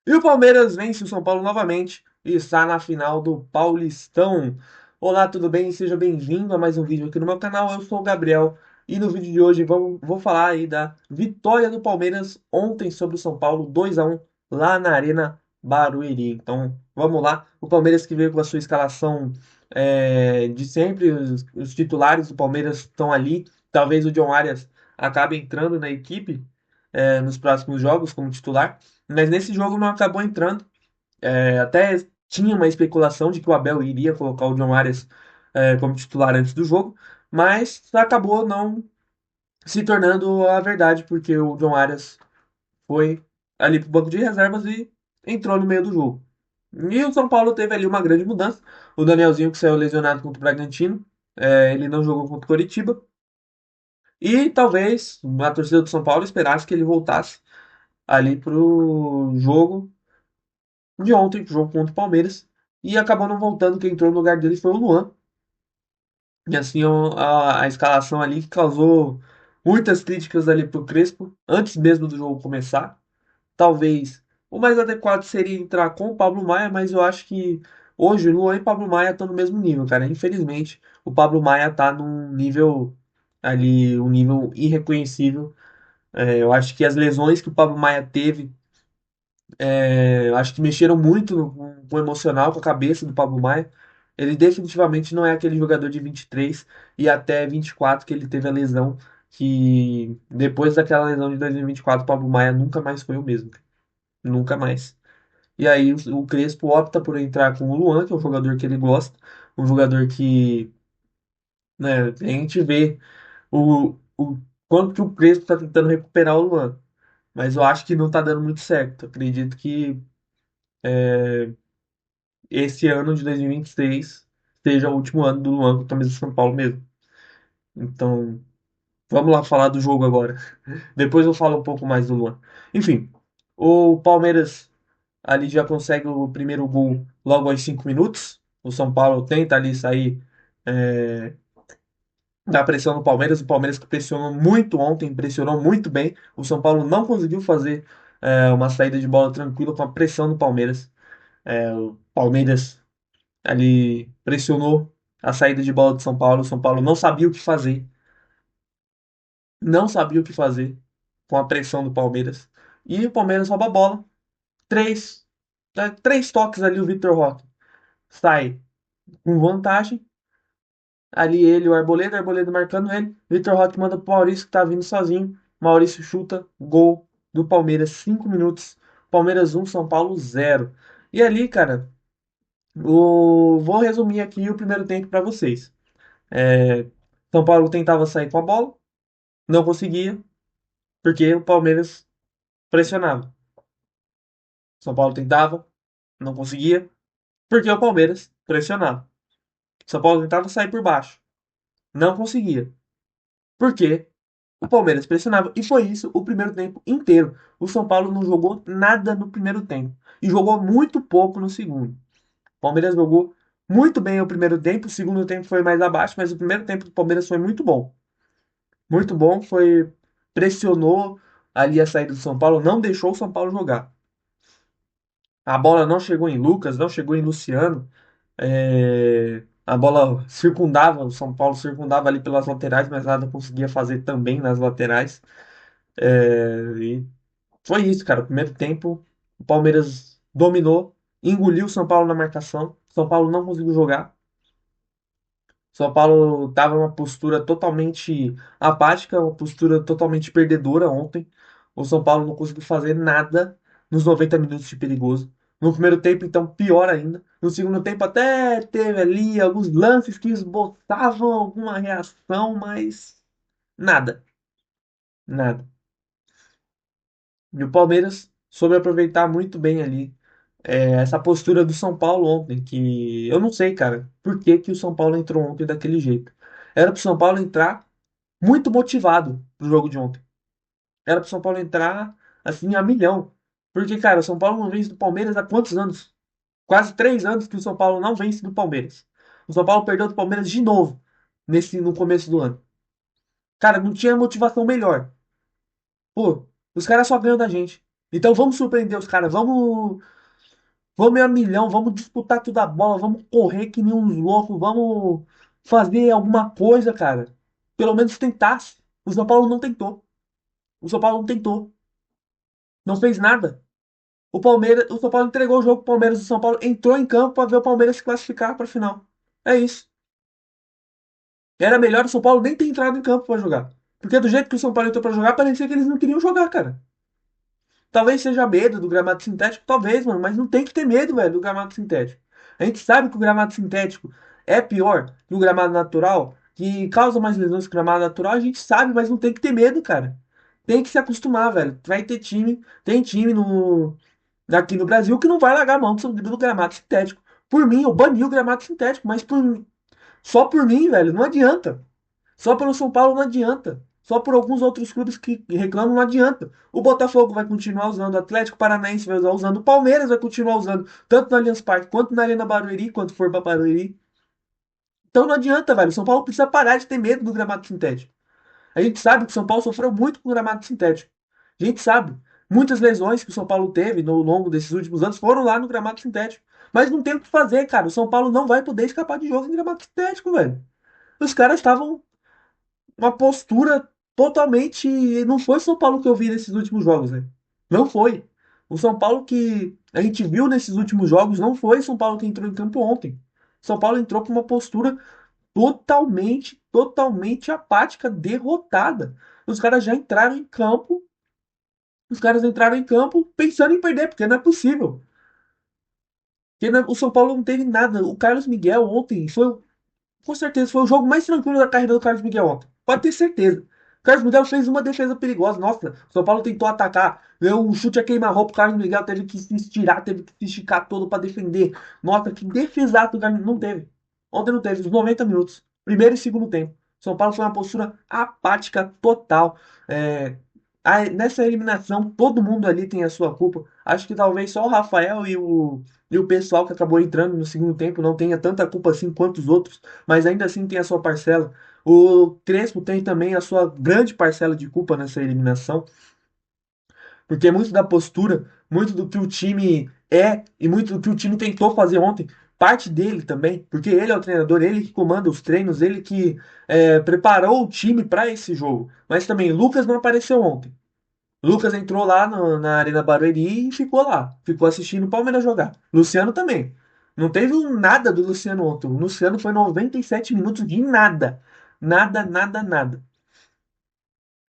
E o Palmeiras vence o São Paulo novamente e está na final do Paulistão. Olá, tudo bem? Seja bem-vindo a mais um vídeo aqui no meu canal. Eu sou o Gabriel e no vídeo de hoje vou falar aí da vitória do Palmeiras ontem sobre o São Paulo 2-1 lá na Arena Barueri. Então vamos lá. O Palmeiras que veio com a sua escalação de sempre, os titulares do Palmeiras estão ali. Talvez o John Arias acabe entrando na equipe nos próximos jogos como titular. Mas nesse jogo não acabou entrando. Até tinha uma especulação de que o Abel iria colocar o John Arias como titular antes do jogo, mas acabou não se tornando a verdade, porque o John Arias foi ali pro banco de reservas e entrou no meio do jogo. E o São Paulo teve ali uma grande mudança. O Danielzinho, que saiu lesionado contra o Bragantino, ele não jogou contra o Coritiba. E talvez a torcida do São Paulo esperasse que ele voltasse ali pro jogo de ontem, pro jogo contra o Palmeiras, e acabou não voltando. Quem entrou no lugar dele foi o Luan. E assim, a escalação ali que causou muitas críticas ali pro Crespo, antes mesmo do jogo começar. Talvez o mais adequado seria entrar com o Pablo Maia, mas eu acho que hoje o Luan e o Pablo Maia estão no mesmo nível, cara. Infelizmente, o Pablo Maia tá num nível ali, um nível irreconhecível. Eu acho que as lesões que o Pablo Maia teve eu acho que mexeram muito com o emocional, com a cabeça do Pablo Maia. Ele definitivamente não é aquele jogador de 23 e até 24 que ele teve a lesão, que depois daquela lesão de 2024 o Pablo Maia nunca mais foi o mesmo. Nunca mais. E aí o Crespo opta por entrar com o Luan, que é um jogador que ele gosta, um jogador que, né, a gente vê o quanto que o Crespo está tentando recuperar o Luan. Mas eu acho que não está dando muito certo. Acredito que esse ano de 2026 seja o último ano do Luan com a camisa de São Paulo mesmo. Então, vamos lá falar do jogo agora. Depois eu falo um pouco mais do Luan. Enfim, o Palmeiras ali já consegue o primeiro gol logo aos 5 minutos. O São Paulo tenta ali sair é, da pressão do Palmeiras. O Palmeiras que pressionou muito ontem, pressionou muito bem. O São Paulo não conseguiu fazer uma saída de bola tranquila com a pressão do Palmeiras. O Palmeiras ali pressionou a saída de bola de São Paulo. O São Paulo não sabia o que fazer. Não sabia o que fazer com a pressão do Palmeiras. E o Palmeiras rouba a bola. Três, três toques ali o Vitor Roque sai com vantagem. Ali ele, o Arboleda marcando ele. Vitor Roque manda pro Maurício que tá vindo sozinho. Maurício chuta, gol do Palmeiras, 5 minutos. Palmeiras 1, São Paulo 0. E ali, cara, vou resumir aqui o primeiro tempo para vocês. É, São Paulo tentava sair com a bola, não conseguia, porque o Palmeiras pressionava. São Paulo tentava, não conseguia, porque o Palmeiras pressionava. São Paulo tentava sair por baixo, não conseguia, porque o Palmeiras pressionava. E foi isso o primeiro tempo inteiro. O São Paulo não jogou nada no primeiro tempo e jogou muito pouco no segundo. O Palmeiras jogou muito bem o primeiro tempo, o segundo tempo foi mais abaixo, mas o primeiro tempo do Palmeiras foi muito bom. Muito bom, foi pressionou ali a saída do São Paulo, não deixou o São Paulo jogar. A bola não chegou em Lucas, não chegou em Luciano. A bola circundava, o São Paulo circundava ali pelas laterais, mas nada conseguia fazer também nas laterais. E foi isso, cara. O primeiro tempo, o Palmeiras dominou, engoliu o São Paulo na marcação. O São Paulo não conseguiu jogar. São Paulo estava numa postura totalmente apática, uma postura totalmente perdedora ontem. O São Paulo não conseguiu fazer nada nos 90 minutos de perigoso. No primeiro tempo, então, pior ainda. No segundo tempo, até teve ali alguns lances que esboçavam alguma reação, mas nada, nada. E o Palmeiras soube aproveitar muito bem ali essa postura do São Paulo ontem, que eu não sei, cara, por que que o São Paulo entrou ontem daquele jeito. Era pro São Paulo entrar muito motivado pro jogo de ontem. Era pro São Paulo entrar assim a milhão. Porque, cara, o São Paulo não vence do Palmeiras há quantos anos? Quase 3 anos que o São Paulo não vence do Palmeiras. O São Paulo perdeu do Palmeiras de novo no começo do ano. Cara, não tinha motivação melhor. Pô, os caras só ganham da gente. Então vamos surpreender os caras, vamos ir a milhão, vamos disputar toda a bola, vamos correr que nem uns loucos, vamos fazer alguma coisa, cara. Pelo menos tentasse. O São Paulo não tentou. O São Paulo não tentou. Não fez nada. O São Paulo entregou o jogo pro Palmeiras. O São Paulo entrou em campo para ver o Palmeiras se classificar para a final. É isso. Era melhor o São Paulo nem ter entrado em campo para jogar. Porque do jeito que o São Paulo entrou para jogar, parecia que eles não queriam jogar, cara. Talvez seja medo do gramado sintético, talvez, mano, mas não tem que ter medo, velho, do gramado sintético. A gente sabe que o gramado sintético é pior que o gramado natural, que causa mais lesões que o gramado natural, a gente sabe, mas não tem que ter medo, cara. Tem que se acostumar, velho. Vai ter time, tem time no aqui no Brasil que não vai largar a mão do gramado sintético. Por mim, eu bani o gramado sintético, mas só por mim, velho, não adianta. Só pelo São Paulo não adianta. Só por alguns outros clubes que reclamam não adianta. O Botafogo vai continuar usando, o Atlético Paranaense vai usando, o Palmeiras vai continuar usando, tanto no Allianz Parque quanto na Arena Barueri, quando for para Barueri. Então não adianta, velho. O São Paulo precisa parar de ter medo do gramado sintético. A gente sabe que o São Paulo sofreu muito com o gramado sintético. A gente sabe. Muitas lesões que o São Paulo teve no longo desses últimos anos foram lá no gramado sintético. Mas não tem o que fazer, cara. O São Paulo não vai poder escapar de jogo em gramado sintético, velho. Os caras estavam uma postura totalmente. Não foi São Paulo que eu vi nesses últimos jogos, né? Não foi. O São Paulo que a gente viu nesses últimos jogos não foi São Paulo que entrou em campo ontem. São Paulo entrou com uma postura totalmente apática, derrotada. Os caras já entraram em campo. Os caras entraram em campo pensando em perder, porque não é possível. Porque o São Paulo não teve nada. O Carlos Miguel ontem foi com certeza foi o jogo mais tranquilo da carreira do Carlos Miguel ontem. Pode ter certeza. O Carlos Miguel fez uma defesa perigosa. Nossa, o São Paulo tentou atacar. Deu um chute a queima-roupa. O Carlos Miguel teve que se estirar, teve que se esticar todo para defender. Nossa, que defesaço do Carlos. Não teve. Ontem não teve. Os 90 minutos. Primeiro e segundo tempo. São Paulo foi uma postura apática total. É, nessa eliminação, todo mundo ali tem a sua culpa. Acho que talvez só o Rafael e o pessoal que acabou entrando no segundo tempo não tenha tanta culpa assim quanto os outros, mas ainda assim tem a sua parcela. O Crespo tem também a sua grande parcela de culpa nessa eliminação, porque muito da postura, muito do que o time é e muito do que o time tentou fazer ontem, parte dele também, porque ele é o treinador, ele que comanda os treinos, ele que preparou o time para esse jogo. Mas também Lucas não apareceu ontem. Lucas entrou lá na Arena Barueri e ficou lá. Ficou assistindo o Palmeiras jogar. Luciano também. Não teve nada do Luciano ontem. O Luciano foi 97 minutos de nada. Nada, nada, nada.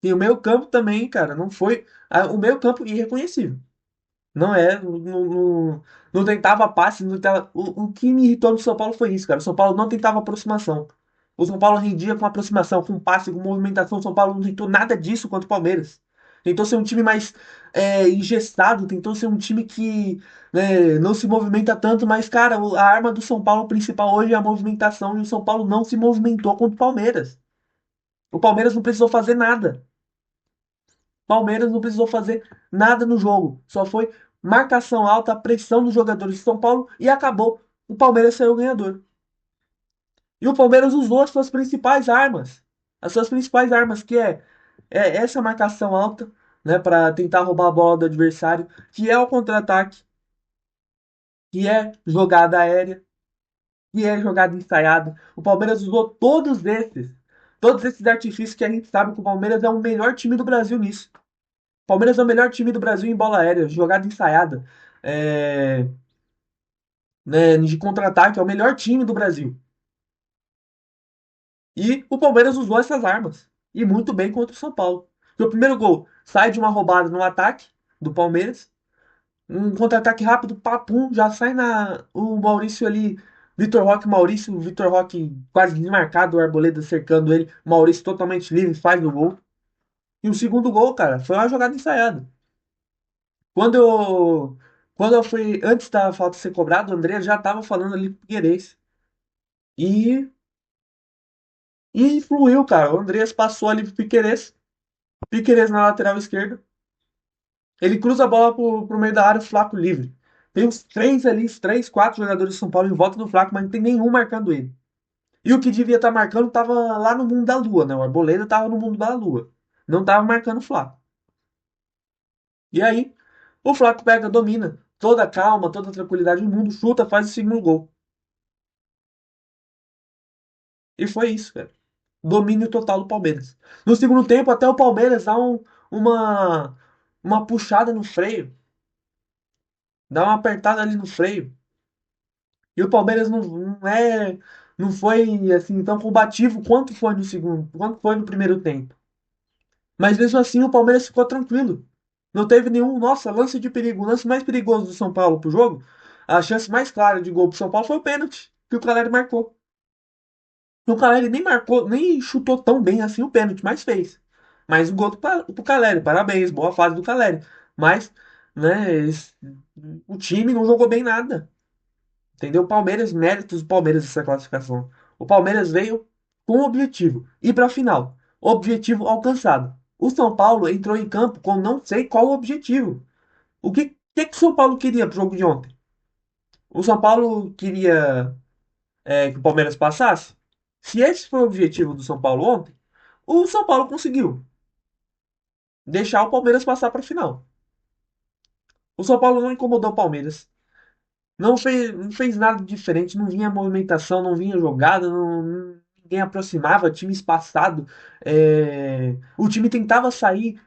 E o meio campo também, cara, não foi. O meio campo irreconhecível. Não é, não tentava passe, não tentava, o que me irritou no São Paulo foi isso, cara. O São Paulo não tentava aproximação. O São Paulo rendia com aproximação, com passe, com movimentação. O São Paulo não tentou nada disso contra o Palmeiras. Tentou ser um time mais engessado, tentou ser um time que não se movimenta tanto, mas, cara, a arma do São Paulo principal hoje é a movimentação e o São Paulo não se movimentou contra o Palmeiras. O Palmeiras não precisou fazer nada. Palmeiras não precisou fazer nada no jogo. Só foi marcação alta, pressão dos jogadores de São Paulo e acabou. O Palmeiras saiu ganhador. E o Palmeiras usou as suas principais armas. As suas principais armas, que é essa marcação alta, né, para tentar roubar a bola do adversário, que é o contra-ataque, que é jogada aérea, que é jogada ensaiada. O Palmeiras usou todos esses artifícios que a gente sabe que o Palmeiras é o melhor time do Brasil nisso. Palmeiras é o melhor time do Brasil em bola aérea, jogada ensaiada, é, né, de contra-ataque, é o melhor time do Brasil. E o Palmeiras usou essas armas. E muito bem contra o São Paulo. Porque o primeiro gol sai de uma roubada no ataque do Palmeiras. Um contra-ataque rápido, papum, já sai o Maurício ali. Vitor Roque quase desmarcado, o Arboleda cercando ele. Maurício totalmente livre, faz o gol. E o segundo gol, cara, foi uma jogada ensaiada. Quando eu, quando eu fui, antes da falta ser cobrada, o André já tava falando ali pro Figueirense. E, e fluiu, cara. O Andreas passou ali pro Piquerez. Piquerez na lateral esquerda. Ele cruza a bola pro meio da área, o Flaco livre. Tem uns três ali, uns três, quatro jogadores de São Paulo em volta do Flaco, mas não tem nenhum marcando ele. E o que devia estar marcando tava lá no mundo da lua, né? O Arboleda tava no mundo da lua. Não tava marcando o Flaco. E aí, O Flaco pega, domina, toda a calma, toda a tranquilidade do mundo, chuta, faz o segundo gol. E foi isso, cara. Domínio total do Palmeiras. No segundo tempo, até o Palmeiras dá uma, uma puxada no freio, dá uma apertada ali no freio. E o Palmeiras não foi assim tão combativo quanto foi no segundo, quanto foi no primeiro tempo. Mas mesmo assim o Palmeiras ficou tranquilo. Não teve nenhum, nossa, lance de perigo. O lance mais perigoso do São Paulo pro jogo, a chance mais clara de gol pro São Paulo foi o pênalti que o Caleri marcou. O Caleri nem marcou, nem chutou tão bem assim o pênalti, mas fez. Mas o gol pro Caleri, parabéns, boa fase do Caleri. Mas, né, o time não jogou bem nada. Entendeu? O Palmeiras, méritos do Palmeiras essa classificação. O Palmeiras veio com o objetivo, ir para a final. Objetivo alcançado. O São Paulo entrou em campo com não sei qual o objetivo. O que o São Paulo queria pro jogo de ontem? O São Paulo queria que o Palmeiras passasse? Se esse foi o objetivo do São Paulo ontem, o São Paulo conseguiu deixar o Palmeiras passar para a final. O São Paulo não incomodou o Palmeiras. Não fez nada diferente, não vinha movimentação, não vinha jogada, ninguém aproximava, time espaçado. O time tentava sair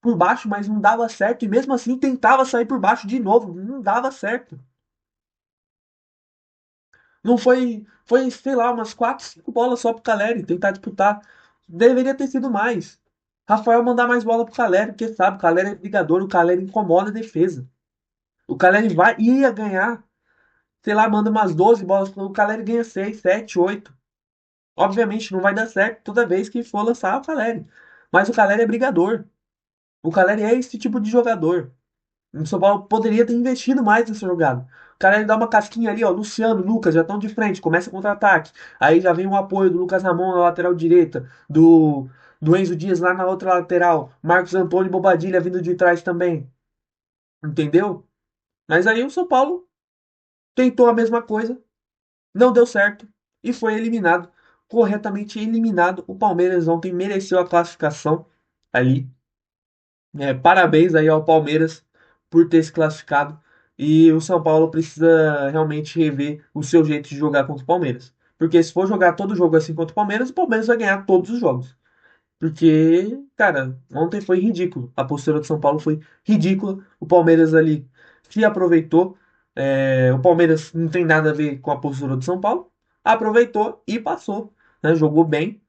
por baixo, mas não dava certo, e mesmo assim tentava sair por baixo de novo, não dava certo. Não foi, sei lá, umas 4 5 bolas só pro Caleri tentar disputar. Deveria ter sido mais. Rafael mandar mais bola pro Caleri, porque sabe, o Caleri é brigador, o Caleri incomoda a defesa. O Caleri ia ganhar, sei lá, manda umas 12 bolas, o Caleri ganha 6 7 8. Obviamente não vai dar certo toda vez que for lançar o Caleri. Mas o Caleri é brigador. O Caleri é esse tipo de jogador. O São Paulo poderia ter investido mais nessa jogada. O Caleri dá uma casquinha ali, ó. Luciano, Lucas já estão de frente, começa contra-ataque. Aí já vem o apoio do Lucas Ramon na lateral direita, do Enzo Dias lá na outra lateral, Marcos Antônio e Bobadilha vindo de trás também. Entendeu? Mas aí o São Paulo tentou a mesma coisa, não deu certo e foi eliminado. Corretamente eliminado. O Palmeiras ontem mereceu a classificação ali. Parabéns aí ao Palmeiras por ter se classificado. E o São Paulo precisa realmente rever o seu jeito de jogar contra o Palmeiras. Porque se for jogar todo jogo assim contra o Palmeiras vai ganhar todos os jogos. Porque, cara, ontem foi ridículo. A postura do São Paulo foi ridícula. O Palmeiras ali se aproveitou. O Palmeiras não tem nada a ver com a postura do São Paulo. Aproveitou e passou. Né? Jogou bem.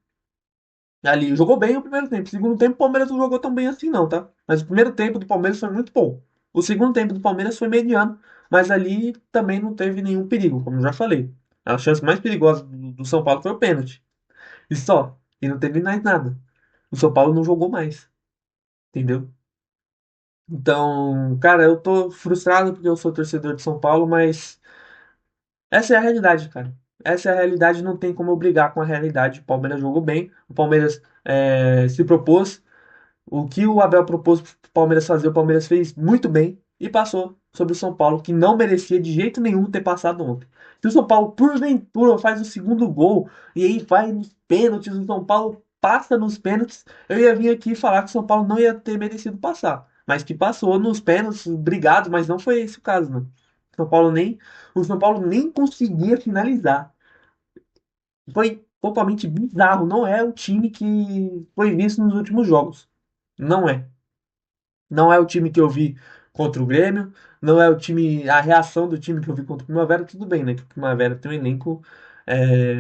Ali, jogou bem o primeiro tempo. O segundo tempo, o Palmeiras não jogou tão bem assim, não, tá? Mas o primeiro tempo do Palmeiras foi muito bom. O segundo tempo do Palmeiras foi mediano. Mas ali também não teve nenhum perigo, como eu já falei. A chance mais perigosa do São Paulo foi o pênalti. E só. E não teve mais nada. O São Paulo não jogou mais, entendeu? Então, cara, eu tô frustrado porque eu sou torcedor de São Paulo, mas essa é a realidade, cara. Essa é a realidade, não tem como eu brigar com a realidade. O Palmeiras jogou bem, o Palmeiras se propôs. O que o Abel propôs pro Palmeiras fazer, o Palmeiras fez muito bem e passou sobre o São Paulo, que não merecia de jeito nenhum ter passado ontem. Se o São Paulo, porventura, faz o segundo gol e aí vai nos pênaltis, o São Paulo passa nos pênaltis, eu ia vir aqui falar que o São Paulo não ia ter merecido passar. Mas que passou nos pênaltis, obrigado, mas não foi esse o caso, né? O São Paulo nem conseguia finalizar. Foi totalmente bizarro. Não é o time que foi visto nos últimos jogos. Não é. Não é o time que eu vi contra o Grêmio, não é o time, a reação do time que eu vi contra o Primavera, tudo bem, né? Que o Primavera tem um elenco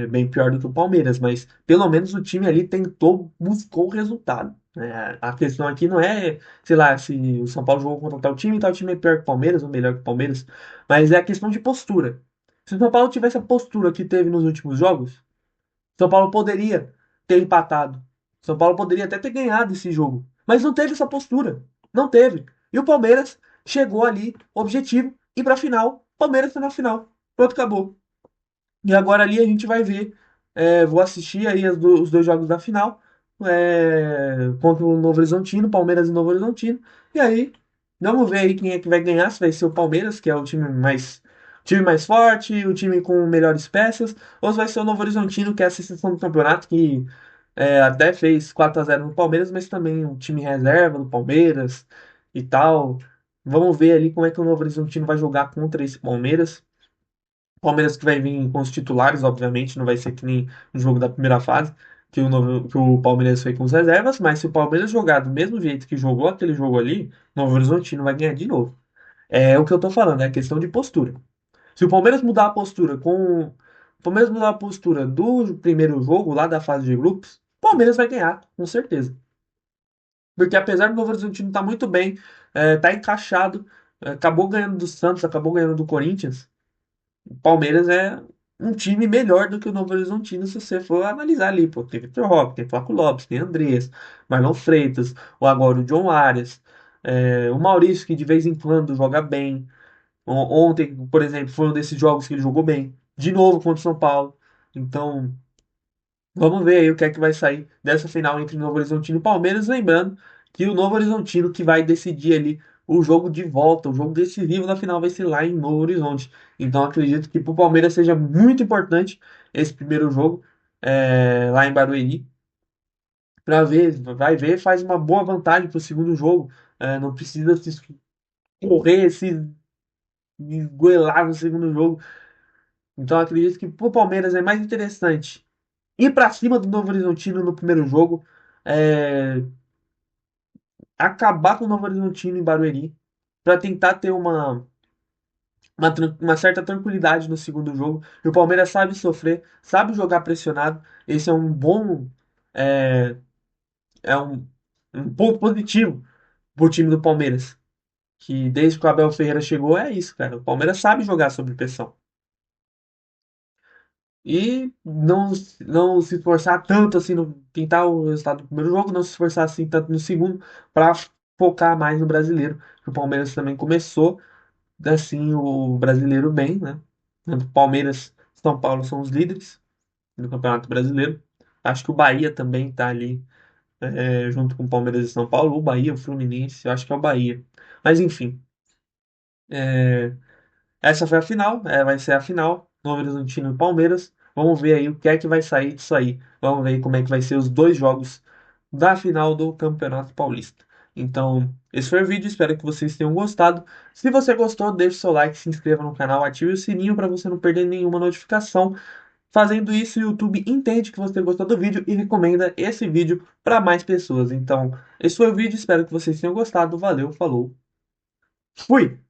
bem pior do que o Palmeiras, mas pelo menos o time ali tentou, buscou o resultado. Né? A questão aqui não é, sei lá, se o São Paulo jogou contra tal time é pior que o Palmeiras ou melhor que o Palmeiras, mas é a questão de postura. Se o São Paulo tivesse a postura que teve nos últimos jogos, são Paulo poderia ter empatado. São Paulo poderia até ter ganhado esse jogo. Mas não teve essa postura. Não teve. E o Palmeiras chegou ali, objetivo, ir pra final. Palmeiras foi na final. Pronto, acabou. E agora ali a gente vai ver. Vou assistir aí os dois jogos da final. Contra o Novo Horizontino, Palmeiras e Novo Horizontino. E aí, vamos ver aí quem é que vai ganhar. Se vai ser o Palmeiras, que é o time mais forte, o time com melhores peças, ou se vai ser o Novo Horizontino, que é a sensação do campeonato, que até fez 4 a 0 no Palmeiras, mas também um time reserva do Palmeiras e tal. Vamos ver ali como é que o Novo Horizontino vai jogar contra esse Palmeiras. Palmeiras que vai vir com os titulares, obviamente, não vai ser que nem o jogo da primeira fase, que o Palmeiras foi com os reservas, mas se o Palmeiras jogar do mesmo jeito que jogou aquele jogo ali, o Novo Horizontino vai ganhar de novo. É o que eu tô falando, é questão de postura. Se o Palmeiras mudar a postura com. O Palmeiras mudar a postura do primeiro jogo, lá da fase de grupos, o Palmeiras vai ganhar, com certeza. Porque apesar do Novo Horizontino estar muito bem, tá encaixado, acabou ganhando do Santos, acabou ganhando do Corinthians. O Palmeiras é um time melhor do que o Novo Horizontino se você for analisar ali. Pô, tem Vitor Roque, tem Flávio Lopes, tem Andrés, Marlon Freitas, ou agora o John Arias, o Maurício, que de vez em quando joga bem. Ontem, por exemplo, foi um desses jogos que ele jogou bem. De novo contra o São Paulo. Então, vamos ver aí o que é que vai sair dessa final entre Novo Horizontino e Palmeiras. Lembrando que o Novo Horizontino que vai decidir ali o jogo de volta, o jogo decisivo da final vai ser lá em Novo Horizonte. Então acredito que para o Palmeiras seja muito importante esse primeiro jogo lá em Barueri. Para ver, vai ver, faz uma boa vantagem para o segundo jogo. Não precisa se correr, se esgoelar no segundo jogo. Então acredito que para o Palmeiras é mais interessante ir para cima do Novo Horizontino no primeiro jogo, é, acabar com o Novo Horizontino em Barueri, para tentar ter uma certa tranquilidade no segundo jogo. E o Palmeiras sabe sofrer, sabe jogar pressionado. Esse é um bom. É, é um ponto positivo pro time do Palmeiras. Que desde que o Abel Ferreira chegou, é isso, cara. O Palmeiras sabe jogar sob pressão. E não se esforçar tanto assim no tentar o resultado do primeiro jogo, não se esforçar assim tanto no segundo para focar mais no brasileiro. O Palmeiras também começou assim o brasileiro bem, né? Tanto Palmeiras e São Paulo são os líderes do Campeonato Brasileiro. Acho que o Bahia também está ali junto com o Palmeiras e São Paulo. O Bahia, o Fluminense, eu acho que é o Bahia. Mas enfim, é, essa foi a final, vai ser a final, Novo Horizontino e Palmeiras. Vamos ver aí o que é que vai sair disso aí. Vamos ver aí como é que vai ser os dois jogos da final do Campeonato Paulista. Então, esse foi o vídeo, espero que vocês tenham gostado. Se você gostou, deixe seu like, se inscreva no canal, ative o sininho para você não perder nenhuma notificação. Fazendo isso, o YouTube entende que você gostou do vídeo e recomenda esse vídeo para mais pessoas. Então, esse foi o vídeo, espero que vocês tenham gostado. Valeu, falou, fui!